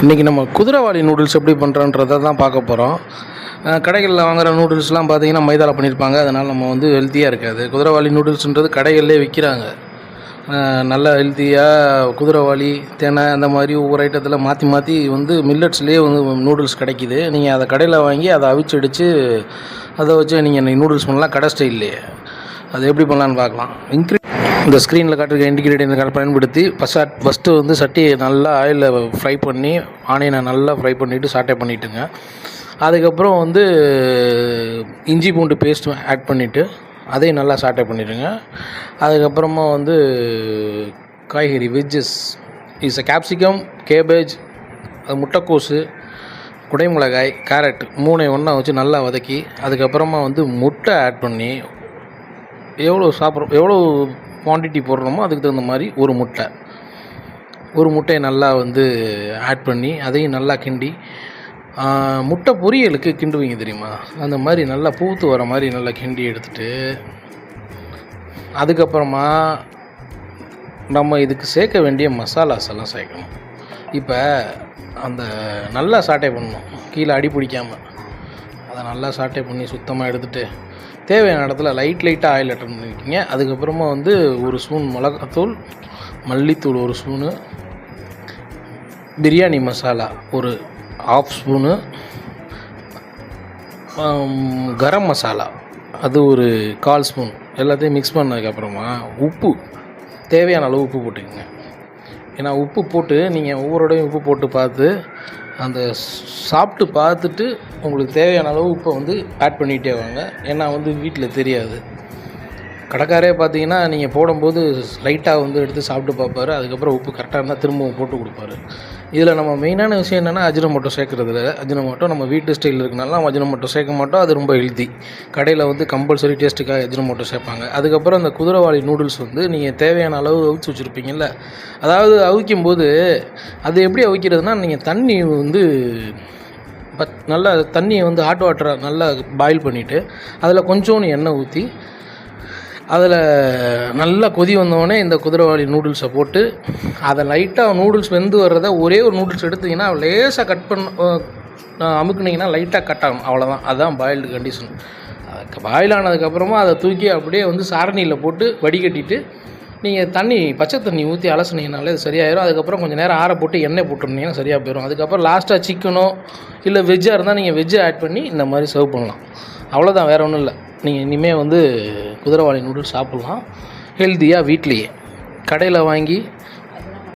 இன்றைக்கி நம்ம குதிரைவாலி நூடுல்ஸ் எப்படி பண்ணுறோன்றதை தான் பார்க்க போகிறோம். கடைகளில் வாங்குகிற நூடுல்ஸ்லாம் பார்த்திங்கன்னா மைதாவில் பண்ணியிருப்பாங்க. அதனால் நம்ம வந்து ஹெல்த்தியாக இருக்காது. குதிரைவாலி நூடுல்ஸ்ன்றது கடைகளிலே விற்கிறாங்க. நல்ல ஹெல்த்தியாக குதிரைவாலி தினை அந்த மாதிரி ஒவ்வொரு ஐட்டத்தில் மாற்றி மாற்றி வந்து மில்லட்ஸ்லேயே வந்து நூடுல்ஸ் கிடைக்கிது. நீங்கள் அதை கடையில் வாங்கி அதை அவிச்சு அடித்து அதை வச்சு நீங்கள் நூடுல்ஸ் பண்ணலாம் கடை ஸ்டைல்லையே. அது எப்படி பண்ணலான்னு பார்க்கலாம். இந்த ஸ்க்ரீனில் காட்டுற இண்டிகேட்டர் பயன்படுத்தி ஃபஸ்ட்டு வந்து சட்டியை நல்லா ஆயிலில் ஃப்ரை பண்ணி ஆனியனை நல்லா ஃப்ரை பண்ணிவிட்டு சாட்டே பண்ணிவிட்டுங்க. அதுக்கப்புறம் வந்து இஞ்சி பூண்டு பேஸ்ட் ஆட் பண்ணிவிட்டு அதையும் நல்லா சாட்டே பண்ணிவிடுங்க. அதுக்கப்புறமா வந்து காய்கறி வெஜ்ஜஸ் கேப்சிகம், கேபேஜ், முட்டைக்கோஸு, குடைமிளகாய், கேரட் 3 ஒன்றா வச்சு நல்லா வதக்கி அதுக்கப்புறமா வந்து முட்டை ஆட் பண்ணி எவ்வளோ குவான்டிட்டி போடுறோமோ அதுக்கு தகுந்த மாதிரி ஒரு முட்டையை நல்லா வந்து ஆட் பண்ணி அதையும் நல்லா கிண்டி முட்டை பொரியலுக்கு கிண்டுவீங்க தெரியுமா, அந்த மாதிரி நல்லா பூத்து வர மாதிரி நல்லா கிண்டி எடுத்துகிட்டு அதுக்கப்புறமா நம்ம இதுக்கு சேர்க்க வேண்டிய மசாலாஸ் எல்லாம் சேர்க்கணும். இப்போ அந்த நல்லா சாட்டே பண்ணணும், கீழே அடி பிடிக்காமல் அதை நல்லா சாட்டே பண்ணி சுத்தமாக எடுத்துகிட்டு தேவையான இடத்துல லைட்டாக ஆயில் அட்டன் பண்ணிக்கிங்க. அதுக்கப்புறமா வந்து 1 ஸ்பூன் மிளகாத்தூள், மல்லித்தூள் 1 ஸ்பூனு, பிரியாணி மசாலா ஒரு 1/2 ஸ்பூனு, கரம் மசாலா அது ஒரு 1/4 ஸ்பூன் எல்லாத்தையும் மிக்ஸ் பண்ணதுக்கப்புறமா உப்பு தேவையான அளவு உப்பு போட்டுக்கோங்க. ஏன்னா உப்பு போட்டு நீங்கள் ஒவ்வொருடையும் உப்பு போட்டு பார்த்து அந்த சாப்பிட்டு பார்த்துட்டு உங்களுக்கு தேவையான அளவு உப்பை வந்து ஆட் பண்ணிகிட்டே வாங்க. ஏன்னா வந்து வீட்டில் தெரியாது. கடைக்காரே பார்த்தீங்கன்னா நீங்கள் போடும்போது லைட்டாக வந்து எடுத்து சாப்பிட்டு பார்ப்பாரு. அதுக்கப்புறம் உப்பு கரெக்டாக இருந்தால் திரும்பவும் போட்டு கொடுப்பாரு. இதில் நம்ம மெயினான விஷயம் என்னென்னா அஜினோமோட்டோ சேர்க்குறது இல்லை. அஜினோமோட்டோ நம்ம வீட்டு ஸ்டைல் இருக்கனால நம்ம அஜினோமோட்டோ சேர்க்க மாட்டோம். அது ரொம்ப ஹெல்த்தி. கடையில் வந்து கம்பல்சரி டேஸ்ட்டுக்காக அஜினோமோட்டோ சேர்ப்பாங்க. அதுக்கப்புறம் அந்த குதிரைவாலி நூடுல்ஸ் வந்து நீங்கள் தேவையான அளவு அவிச்சு வச்சுருப்பீங்கள்ல, அதாவது அவிக்கும்போது அது எப்படி அவிக்கிறதுனா, நீங்கள் தண்ணி வந்து நல்லா தண்ணியை வந்து ஹாட் வாட்டரை நல்லா பாயில் பண்ணிவிட்டு அதில் கொஞ்சோண்டு எண்ணெய் ஊற்றி அதில் நல்லா கொதி வந்தோடனே இந்த குதிரைவாலி நூடுல்ஸை போட்டு அதை லைட்டாக நூடுல்ஸ் வெந்து வர்றத ஒரே ஒரு நூடுல்ஸ் எடுத்திங்கன்னா லேசாக அமுக்குனிங்கன்னா லைட்டாக கட் ஆகும். அவ்வளோதான். அதுதான் பாயில்டு கண்டிஷன். பாயில் ஆனதுக்கப்புறமா அதை தூக்கி அப்படியே வந்து சாரணியில் போட்டு வடிகட்டிட்டு நீங்கள் பச்சை தண்ணி ஊற்றி அலசினீங்கனாலே அது சரியாயிடும். அதுக்கப்புறம் கொஞ்சம் நேரம் ஆற போட்டு எண்ணெய் போட்டுருந்தீங்கன்னா சரியாக போயிடும். அதுக்கப்புறம் லாஸ்ட்டாக சிக்கனோ இல்லை வெஜ்ஜாக இருந்தால் நீங்கள் வெஜ்ஜை ஆட் பண்ணி இந்த மாதிரி சர்வ் பண்ணலாம். அவ்வளோதான், வேறு ஒன்றும் இல்லை. நீங்கள் இனிமேல் வந்து குதிரைவாலி நூடுல்ஸ் சாப்பிட்லாம் ஹெல்த்தியாக வீட்லேயே. கடையில் வாங்கி